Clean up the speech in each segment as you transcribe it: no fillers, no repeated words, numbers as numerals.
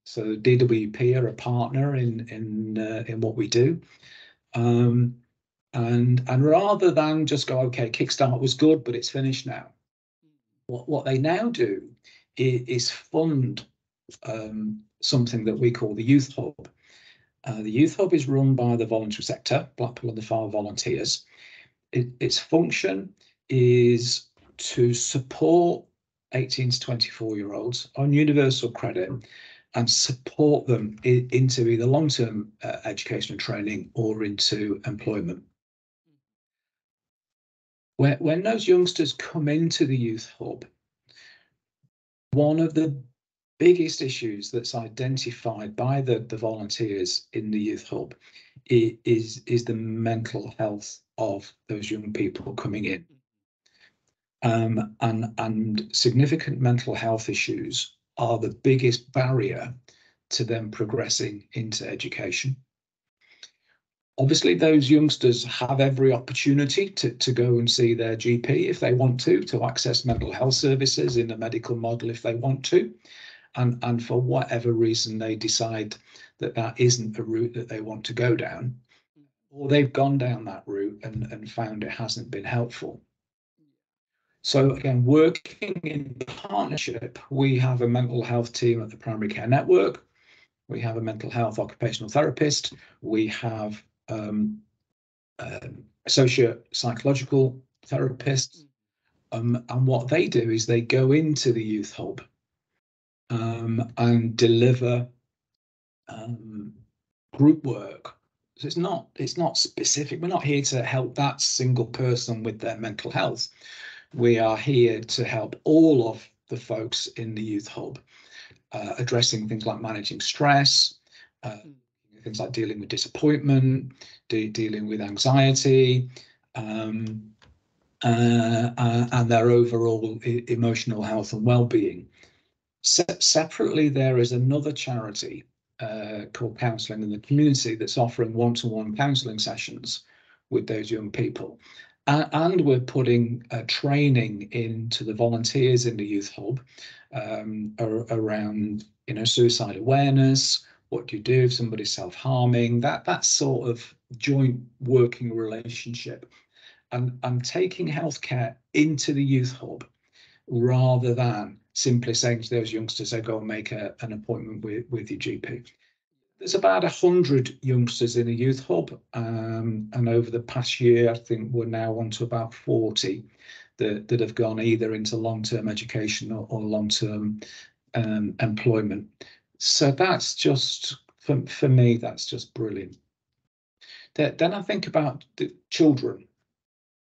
So DWP are a partner in what we do. And rather than just go, okay, Kickstart was good, but it's finished now. What they now do is fund something that we call the Youth Hub. The Youth Hub is run by the voluntary sector, Blackpool Under Fire Volunteers. Its function is to support 18 to 24-year-olds on universal credit and support them into either long-term education and training or into employment. When those youngsters come into the Youth Hub, one of the biggest issues that's identified by the volunteers in the Youth Hub is the mental health of those young people coming in. And significant mental health issues are the biggest barrier to them progressing into education. Obviously, those youngsters have every opportunity to go and see their GP if they want to access mental health services in a medical model if they want to. And for whatever reason they decide that that isn't a route that they want to go down, or they've gone down that route and found it hasn't been helpful. So again, working in partnership, we have a mental health team at the Primary Care Network. We have a mental health occupational therapist. We have associate psychological therapists. And what they do is they go into the Youth Hub and deliver group work. So it's not specific. We're not here to help that single person with their mental health. We are here to help all of the folks in the Youth Hub, addressing things like managing stress, things like dealing with disappointment, dealing with anxiety, and their overall emotional health and well-being. Separately, there is another charity called Counselling in the Community that's offering one-to-one counselling sessions with those young people. And we're putting training into the volunteers in the Youth Hub around, suicide awareness. What do you do if somebody's self-harming? That sort of joint working relationship, and taking healthcare into the Youth Hub rather than simply saying to those youngsters, go and make an appointment with your GP. There's about 100 youngsters in the Youth Hub, and over the past year, I think we're now on to about 40 that have gone either into long-term education or long-term employment. So that's just, for me, that's just brilliant. Then I think about the children,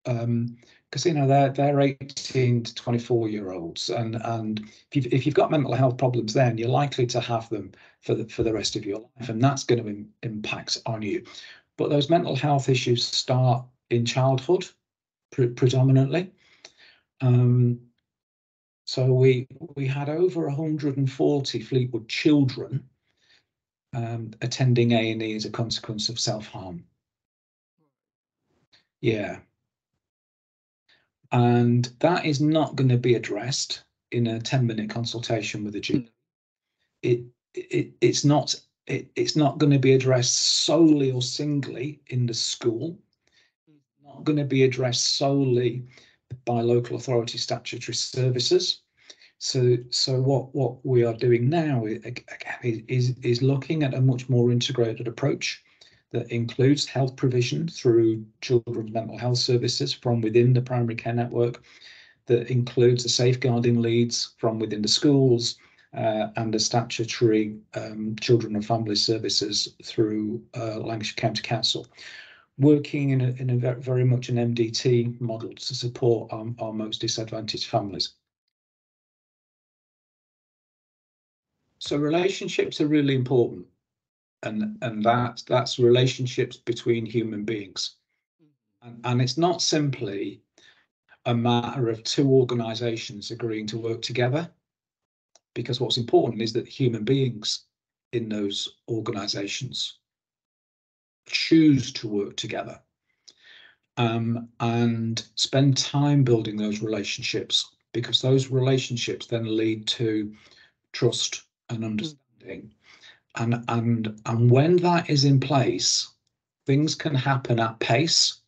because they're 18 to 24-year-olds, and if you've got mental health problems, then you're likely to have them for the rest of your life, and that's going to impact on you. But those mental health issues start in childhood predominantly. So we had over 140 Fleetwood children attending A&E as a consequence of self-harm. Yeah. And that is not going to be addressed in a 10-minute consultation with a GP. It's not going to be addressed solely or singly in the school. It's not going to be addressed solely by local authority statutory services. So what we are doing now is looking at a much more integrated approach that includes health provision through children's mental health services from within the primary care network, that includes the safeguarding leads from within the schools, and the statutory children and family services through Lancashire County Council, working in a very much an MDT model to support our most disadvantaged families. So relationships are really important. And that's relationships between human beings. And it's not simply a matter of two organisations agreeing to work together, because what's important is that human beings in those organisations choose to work together and spend time building those relationships, because those relationships then lead to trust and understanding. understanding. And when that is in place, things can happen at pace